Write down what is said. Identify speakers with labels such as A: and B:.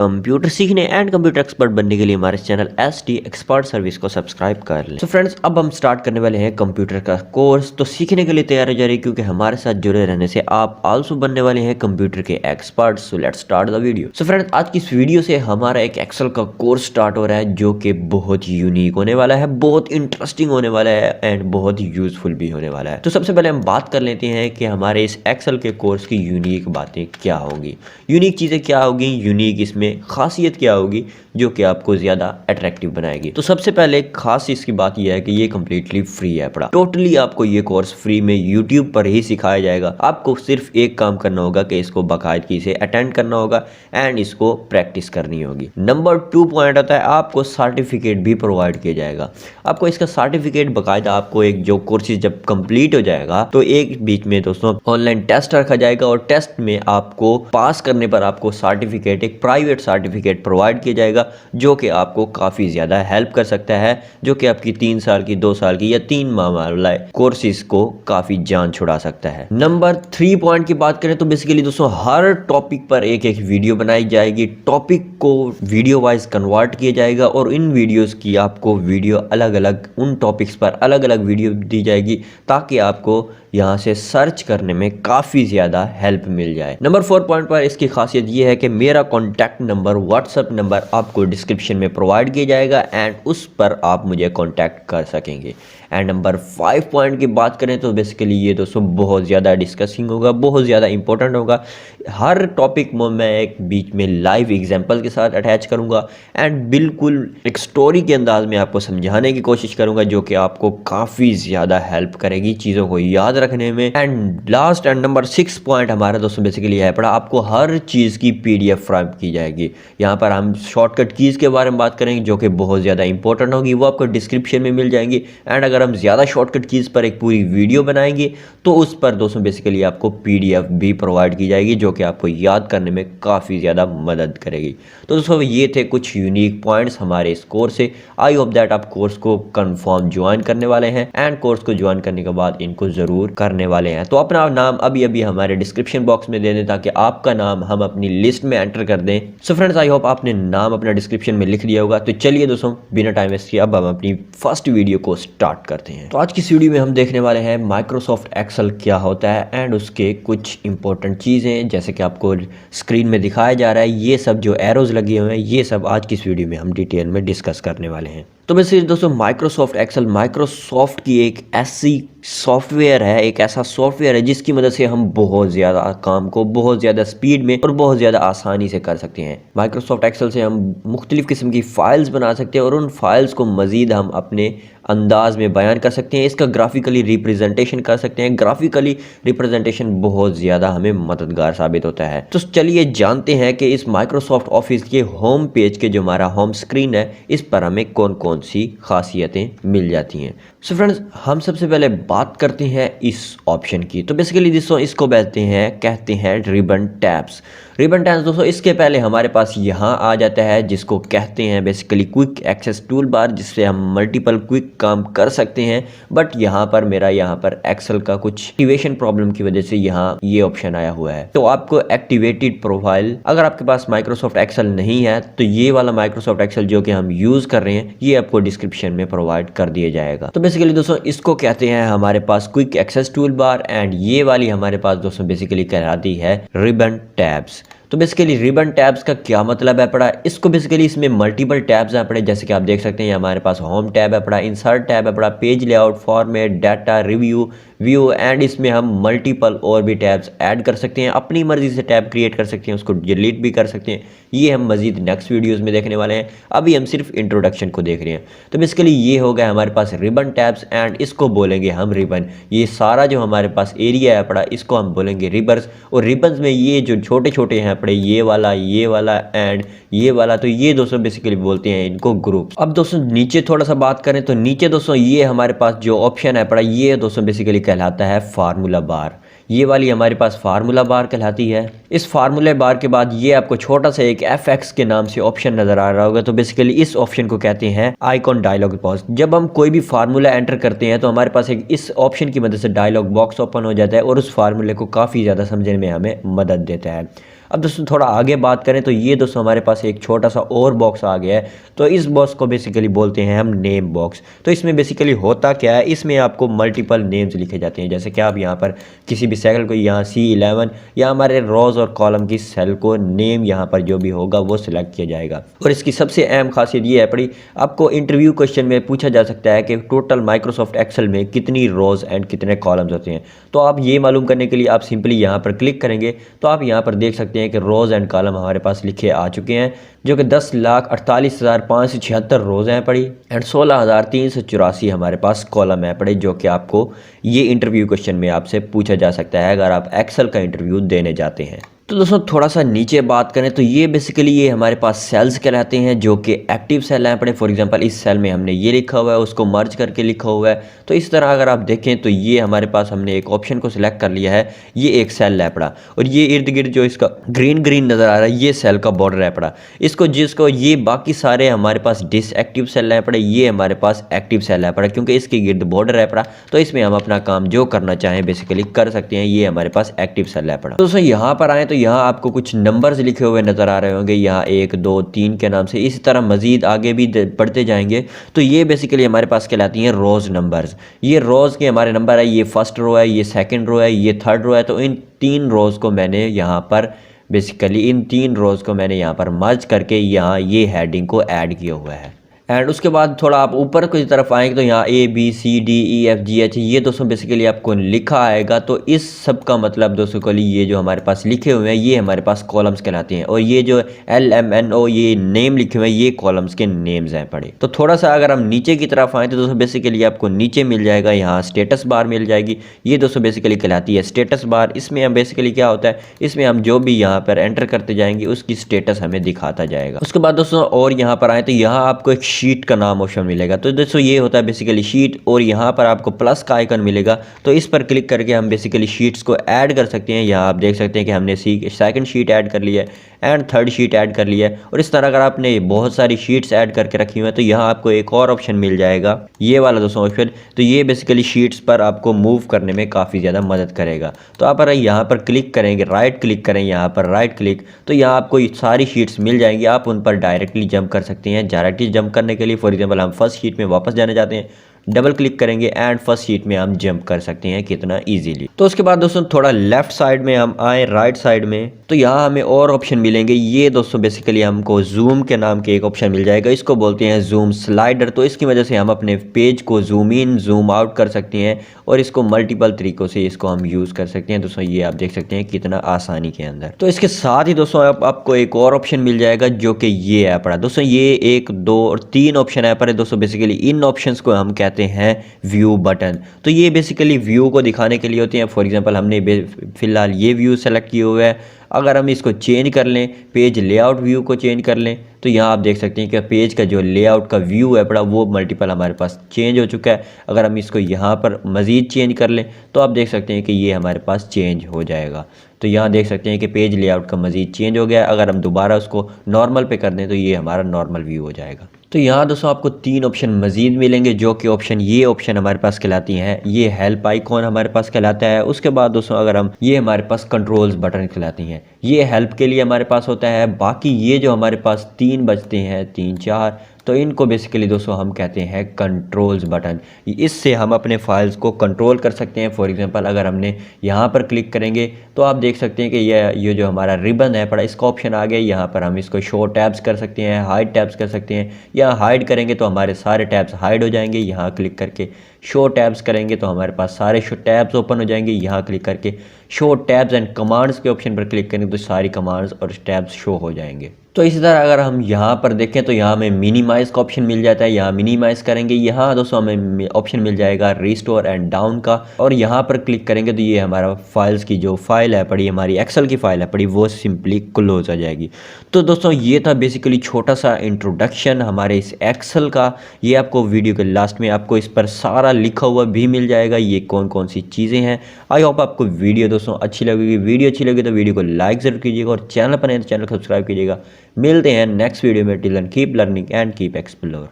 A: Computer सीखने and computer expert बनने के लिए हमारे चैनल एसटी एक्सपर्ट सर्विस को सब्सक्राइब कर लें। तो फ्रेंड्स, अब हम स्टार्ट करने वाले हैं कंप्यूटर का कोर्स। तो सीखने के लिए तैयार हो जा रही है, क्योंकि हमारे साथ जुड़े रहने से आप आल्सो बनने वाले हैं कंप्यूटर के expert. So let's start the video. So friends, आज की इस वीडियो से हमारा एक एक्सेल का कोर्स स्टार्ट हो रहा है, जो कि बहुत यूनिक होने वाला है, बहुत इंटरेस्टिंग होने वाला है एंड बहुत यूजफुल भी होने वाला है। तो सबसे पहले हम बात कर लेते हैं कि हमारे इस एक्सेल के कोर्स की यूनिक बातें क्या होंगी, यूनिक चीज़ें क्या होगी, यूनिक इसमें खासियत क्या होगी जो कि आपको ज़्यादा अट्रैक्टिव बनाएगी। तो सबसे पहले खास इसकी बात यह है कि ये कम्प्लीटली फ्री है। पढ़ा टोटली आपको ये कोर्स फ्री में यूट्यूब पर ही सिखाया जाएगा। आपको सिर्फ एक काम करना होगा कि इसको बाकायदगी से अटेंड करना होगा एंड इसको प्रैक्टिस करनी होगी। नंबर 2 पॉइंट आता है, आपको सर्टिफिकेट भी प्रोवाइड किया जाएगा। आपको इसका सर्टिफिकेट बाकायदा आपको एक जो कोर्सेज जब कंप्लीट हो जाएगा तो एक बीच में दोस्तों ऑनलाइन टेस्ट रखा जाएगा और टेस्ट में आपको पास करने पर आपको सर्टिफिकेट, एक प्राइवेट सर्टिफिकेट प्रोवाइड किया जाएगा, जो कि आपको काफ़ी ज़्यादा हेल्प कर सकता है, जो कि आपकी 3 साल की, 2 साल की या 3 माह वाला कोर्सेज को काफ़ी जान छुड़ा सकता है। नंबर 3 पॉइंट की बात करें तो बेसिकली दोस्तों हर टॉपिक पर एक एक वीडियो बनाई जाएगी। टॉपिक को वीडियो वाइज कन्वर्ट किया जाएगा और इन वीडियोस की आपको वीडियो अलग अलग, उन टॉपिक्स पर अलग अलग वीडियो दी जाएगी, ताकि आपको यहाँ से सर्च करने में काफ़ी ज़्यादा हेल्प मिल जाए। नंबर 4 पॉइंट पर इसकी खासियत ये है कि मेरा कॉन्टैक्ट नंबर, व्हाट्सएप नंबर आपको डिस्क्रिप्शन में प्रोवाइड किया जाएगा एंड उस पर आप मुझे कॉन्टैक्ट कर सकेंगे। एंड नंबर 5 पॉइंट की बात करें तो बेसिकली ये दोस्तों बहुत ज़्यादा डिस्कसिंग होगा, बहुत ज़्यादा इंपॉर्टेंट होगा। हर टॉपिक में मैं एक बीच में लाइव एग्जांपल के साथ अटैच करूँगा एंड बिल्कुल एक स्टोरी के अंदाज में आपको समझाने की कोशिश करूँगा, जो कि आपको काफ़ी ज़्यादा हेल्प करेगी चीज़ों को याद रखने में। And last and number 6 point हमारा दोस्तों बेसिकली है पड़ा, आपको हर चीज़ की PDF फ्राहम की जाएगी। यहाँ पर हम शॉर्टकट कीज़ के बारे में बात करेंगे, जो कि बहुत ज़्यादा इंपॉर्टेंट होगी, वो आपको डिस्क्रिप्शन में मिल जाएंगी। एंड अगर हम ज़्यादा शॉर्टकट कीज़ पर एक पूरी वीडियो बनाएंगे तो उस पर दोस्तों बेसिकली आपको PDF भी प्रोवाइड की जाएगी, जो कि आपको याद करने में काफ़ी ज़्यादा मदद करेगी। तो दोस्तों ये थे कुछ यूनिक पॉइंट्स हमारे इस कोर्स से। आई होप दैट आप कोर्स को कंफर्म ज्वाइन करने वाले हैं एंड कोर्स को ज्वाइन करने के बाद इनको ज़रूर करने वाले हैं। तो अपना नाम अभी अभी हमारे डिस्क्रिप्शन बॉक्स में दे दें, ताकि आपका नाम हम अपनी लिस्ट में एंटर कर दें। सो फ्रेंड्स, आई होप आपने नाम अपना डिस्क्रिप्शन में लिख दिया होगा। तो चलिए दोस्तों, बिना टाइम वेस्ट किए अब हम अपनी फर्स्ट वीडियो को स्टार्ट करते हैं। तो आज की इस वीडियो में हम देखने वाले हैं माइक्रोसॉफ्ट एक्सेल क्या होता है एंड उसके कुछ इंपॉर्टेंट चीज़ें, जैसे कि आपको स्क्रीन में दिखाया जा रहा है। ये सब जो एरोज लगे हुए हैं, ये सब आज की इस वीडियो में हम डिटेल में डिस्कस करने वाले हैं। तो वैसे दोस्तों माइक्रोसॉफ्ट एक्सेल माइक्रोसॉफ्ट की एक ऐसी सॉफ्टवेयर है, एक ऐसा सॉफ्टवेयर है जिसकी मदद से हम बहुत ज़्यादा काम को बहुत ज़्यादा स्पीड में और बहुत ज़्यादा आसानी से कर सकते हैं। माइक्रोसॉफ्ट एक्सेल से हम मुख्तलिफ़ किस्म की फ़ाइल्स बना सकते हैं और उन फाइल्स को मज़ीद हम अपने अंदाज में बयान कर सकते हैं। इसका ग्राफिकली रिप्रेजेंटेशन कर सकते हैं। ग्राफिकली रिप्रेजेंटेशन बहुत ज़्यादा हमें मददगार साबित होता है। तो चलिए जानते हैं कि इस माइक्रोसॉफ्ट ऑफिस के होम पेज के जो हमारा होम स्क्रीन है, इस पर हमें कौन कौन सी खासियतें मिल जाती हैं। सो फ्रेंड्स, हम सबसे पहले बात करते हैं इस ऑप्शन की। तो बेसिकली दोस्तों इसको कहते हैं रिबन टैब्स। रिबन टैब्स दोस्तों, इसके पहले हमारे पास यहाँ आ जाता है जिसको कहते हैं basically quick access tool bar, जिससे हम मल्टीपल क्विक काम कर सकते हैं। बट यहाँ पर एक्सेल का कुछ एक्टिवेशन प्रॉब्लम की वजह से यहाँ ये ऑप्शन आया हुआ है। तो आपको एक्टिवेटेड प्रोफाइल, अगर आपके पास माइक्रोसॉफ्ट एक्सेल नहीं है तो ये वाला माइक्रोसॉफ्ट एक्सेल जो कि हम यूज कर रहे हैं, ये आपको डिस्क्रिप्शन में प्रोवाइड कर दिया जाएगा। तो बेसिकली दोस्तों इसको कहते हैं हमारे पास quick access tool bar and ये वाली हमारे पास दोस्तों बेसिकली कहलाती है रिबन टैब्स। तो बेसिकली रिबन टैब्स का क्या मतलब है पड़ा, इसको बेसिकली इसमें मल्टीपल टैब्स हैं पड़े, जैसे कि आप देख सकते हैं हमारे पास होम टैब है पड़ा, इंसर्ट टैब है पड़ा, page layout, format, data, review, view and इसमें हम मल्टीपल और भी टैब्स ऐड कर सकते हैं। अपनी मर्जी से टैब क्रिएट कर सकते हैं, उसको डिलीट भी कर सकते हैं। ये हम मजीद नेक्स्ट वीडियोज़ में देखने वाले हैं, अभी हम सिर्फ इंट्रोडक्शन को देख रहे हैं। तो बेसिकली ये हो गया हमारे पास रिबन टैब्स एंड इसको बोलेंगे हम रिबन। ये सारा जो हमारे पास एरिया है पड़ा, इसको हम बोलेंगे रिबन्स। और रिबन्स में ये जो छोटे छोटे हैं पड़े, ये वाला एंड ये वाला, तो ये दोस्तों बेसिकली बोलते हैं इनको ग्रुप्स। अब दोस्तों नीचे थोड़ा सा बात करें तो नीचे दोस्तों ये हमारे पास जो ऑप्शन है पड़ा, ये दोस्तों बेसिकली कहलाता है फार्मूला बार। ये वाली हमारे पास फार्मूला बार कहलाती है। इस फार्मूला बार के बाद ये आपको छोटा सा एक FX के नाम से ऑप्शन नजर आ रहा होगा। तो बेसिकली इस ऑप्शन को कहते हैं आइकॉन डायलॉग बॉक्स। जब हम कोई भी फार्मूला एंटर करते हैं तो हमारे पास एक इस ऑप्शन की मदद से डायलॉग बॉक्स ओपन हो जाता है और उस फार्मूले को काफ़ी ज़्यादा समझने में हमें मदद देता है। अब दोस्तों थोड़ा आगे बात करें तो ये दोस्तों हमारे पास एक छोटा सा और बॉक्स आ गया है। तो इस बॉक्स को बेसिकली बोलते हैं हम नेम बॉक्स। तो इसमें बेसिकली होता क्या है, इसमें आपको मल्टीपल नेम्स लिखे जाते हैं। जैसे कि आप यहाँ पर किसी भी सेल को यहाँ C11 या हमारे रोज़ और कॉलम की सेल को नेम यहाँ पर जो भी होगा वो सिलेक्ट किया जाएगा। और इसकी सबसे अहम खासियत ये है पड़ी, आपको इंटरव्यू क्वेश्चन में पूछा जा सकता है कि टोटल माइक्रोसॉफ्ट एक्सेल में कितनी रोज़ एंड कितने कॉलम्स होते हैं। तो आप ये मालूम करने के लिए आप सिंपली यहाँ पर क्लिक करेंगे तो आप यहाँ पर देख सकते हैं कि रोज़ एंड कॉलम हमारे पास लिखे आ चुके हैं, जो कि 10,48,576 रोज़ हैं पड़ी एंड 16,384 हमारे पास कॉलम है पड़े, जो कि आपको ये इंटरव्यू क्वेश्चन में आपसे पूछा जा सकता है अगर आप एक्सेल का इंटरव्यू देने जाते हैं। तो दोस्तों थोड़ा सा नीचे बात करें तो ये बेसिकली ये हमारे पास सेल्स कहलाते हैं, जो कि एक्टिव सेल हैं पड़े। फॉर एग्जांपल इस सेल में हमने ये लिखा हुआ है, उसको मर्ज करके लिखा हुआ है। तो इस तरह अगर आप देखें तो ये हमारे पास हमने एक ऑप्शन को सिलेक्ट कर लिया है, ये एक सेल है पड़ा, और ये इर्द गिर्द जो इसका ग्रीन ग्रीन नज़र आ रहा है ये सेल का बॉर्डर है पड़ा। इसको जिसको ये बाकी सारे हमारे पास डिसएक्टिव सेल है पड़े, ये हमारे पास एक्टिव सेल है पड़ा, क्योंकि इसके गिर्द बॉर्डर है पड़ा। तो इसमें हम अपना काम जो करना चाहें बेसिकली कर सकते हैं। ये हमारे पास एक्टिव सेल है पड़ा। दोस्तों यहाँ पर आए तो यहाँ आपको कुछ नंबर्स लिखे हुए नज़र आ रहे होंगे, यहाँ 1 2 3 के नाम से। इसी तरह मज़ीद आगे भी बढ़ते जाएंगे तो ये बेसिकली हमारे पास कहलाती हैं रोज़ नंबर्स। ये रोज़ के हमारे नंबर है, ये फर्स्ट रो है, ये सेकंड रो है, ये थर्ड रो है। तो इन 3 रोज़ को मैंने यहाँ पर बेसिकली इन 3 रोज़ को मैंने यहाँ पर मर्ज करके यहाँ ये हेडिंग को ऐड किया हुआ है। एंड उसके बाद थोड़ा आप ऊपर की तरफ आएंगे तो यहाँ ABCDEFGH ये दोस्तों बेसिकली आपको लिखा आएगा। तो इस सब का मतलब दोस्तों को ये जो हमारे पास लिखे हुए हैं ये हमारे पास कॉलम्स कहलाते हैं, और ये जो LMNO ये नेम लिखे हुए हैं ये कॉलम्स के नेम्स हैं पड़े। तो थोड़ा सा अगर हम नीचे की तरफ आएँ तो दोस्तों बेसिकली आपको नीचे मिल जाएगा, यहाँ स्टेटस बार मिल जाएगी। ये दोस्तों बेसिकली कहलाती है स्टेटस बार। इसमें हम बेसिकली क्या होता है, इसमें हम जो भी यहाँ पर एंटर करते जाएंगे उसकी स्टेटस हमें दिखाता जाएगा। उसके बाद दोस्तों और यहाँ पर आए तो यहाँ आपको एक शीट का नाम ऑप्शन मिलेगा। तो दोस्तों ये होता है बेसिकली शीट, और यहाँ पर आपको प्लस का आइकन मिलेगा। तो इस पर क्लिक करके हम बेसिकली शीट्स को ऐड कर सकते हैं। यहाँ आप देख सकते हैं कि हमने सेकंड शीट ऐड कर लिया है एंड थर्ड शीट ऐड कर लिया है। और इस तरह अगर आपने बहुत सारी शीट्स ऐड करके रखी हुई है तो यहाँ आपको एक और ऑप्शन मिल जाएगा, ये वाला दोस्तों ऑप्शन। तो ये बेसिकली शीट्स पर आपको मूव करने में काफ़ी ज़्यादा मदद करेगा। तो आप अगर यहाँ पर क्लिक करेंगे, राइट क्लिक करें यहाँ पर राइट क्लिक, तो यहाँ आपको सारी शीट्स मिल जाएंगी। आप उन पर डायरेक्टली जंप कर सकते हैं। डायरेक्टली जंप करने के लिए फॉर एग्जाम्पल हम फर्स्ट शीट में वापस जाना चाहते हैं, डबल क्लिक करेंगे एंड फर्स्ट शीट में हम जंप कर सकते हैं कितना इजीली। तो उसके बाद दोस्तों थोड़ा लेफ्ट साइड में हम आए राइट साइड में तो यहाँ हमें और ऑप्शन मिलेंगे। ये दोस्तों बेसिकली हमको जूम के नाम के एक ऑप्शन मिल जाएगा, इसको बोलते हैं जूम स्लाइडर। तो इसकी वजह से हम अपने पेज को जूम इन जूम आउट कर सकते हैं, और इसको मल्टीपल तरीकों से इसको हम यूज़ कर सकते हैं। दोस्तों ये आप देख सकते हैं कितना आसानी के अंदर। तो इसके साथ ही दोस्तों आपको एक और ऑप्शन मिल जाएगा जो कि ये है पड़ा। दोस्तों ये 1 2 और 3 ऑप्शन है पर दोस्तों बेसिकली इन ऑप्शंस को हम कहते हैं व्यू बटन। तो ये बेसिकली व्यू को दिखाने के लिए होते हैं। फॉर एग्जांपल हमने फिलहाल ये व्यू सेलेक्ट किए हुए है, अगर हम इसको चेंज कर लें, पेज लेआउट व्यू को चेंज कर लें, तो यहाँ आप देख सकते हैं कि पेज का जो लेआउट का व्यू है बड़ा वो मल्टीपल हमारे पास चेंज हो चुका है। अगर हम इसको यहाँ पर मज़ीद चेंज कर लें तो आप देख सकते हैं कि ये हमारे पास चेंज हो जाएगा। तो यहाँ देख सकते हैं कि पेज लेआउट का मज़ीद चेंज हो गया। अगर हम दोबारा उसको नॉर्मल पे कर दें तो ये हमारा नॉर्मल व्यू हो जाएगा। तो यहाँ दोस्तों आपको 3 ऑप्शन मज़ीद मिलेंगे, जो कि ये ऑप्शन हमारे पास कहलाती हैं, ये हेल्प आइकॉन हमारे पास कहलाता है। उसके बाद दोस्तों अगर हम ये हमारे पास कंट्रोल्स बटन कहलाती हैं, ये हेल्प के लिए हमारे पास होता है। बाकी ये जो हमारे पास 3 बचते हैं 3 4, तो इनको बेसिकली दोस्तों हम कहते हैं कंट्रोल्स बटन। इससे हम अपने फाइल्स को कंट्रोल कर सकते हैं। फॉर एग्जांपल अगर हमने यहाँ पर क्लिक करेंगे तो आप देख सकते हैं कि ये जो हमारा रिबन है पड़ा इसका ऑप्शन आ गया। यहाँ पर हम इसको शो टैब्स कर सकते हैं, हाइड टैब्स कर सकते हैं। यहाँ हाइड करेंगे तो हमारे सारे टैब्स हाइड हो जाएंगे। यहाँ क्लिक करके शो टैब्स करेंगे तो हमारे पास सारे शो टैब्स ओपन हो जाएंगे। यहाँ क्लिक करके शो टैब्स एंड कमांड्स के ऑप्शन पर क्लिक करेंगे तो सारी कमांड्स और टैब्स शो हो जाएंगे। तो इसी तरह अगर हम यहाँ पर देखें तो यहाँ हमें मिनिमाइज़ का ऑप्शन मिल जाता है। यहाँ मिनिमाइज़ करेंगे, यहाँ दोस्तों हमें ऑप्शन मिल जाएगा रिस्टोर एंड डाउन का, और यहाँ पर क्लिक करेंगे तो ये हमारा फाइल्स की जो फाइल है पड़ी, हमारी एक्सेल की फाइल है पड़ी, वो सिंपली क्लोज हो जाएगी। तो दोस्तों ये था बेसिकली छोटा सा इंट्रोडक्शन हमारे इस एक्सेल का। ये आपको वीडियो के लास्ट में आपको इस पर सारा लिखा हुआ भी मिल जाएगा, ये कौन कौन सी चीज़ें हैं। आई होप आपको वीडियो दोस्तों अच्छी लगेगी। वीडियो अच्छी लगी तो वीडियो को लाइक ज़रूर कीजिएगा, और चैनल पर नए तो चैनल को सब्सक्राइब कीजिएगा। मिलते हैं नेक्स्ट वीडियो में। Till then keep learning and keep explore.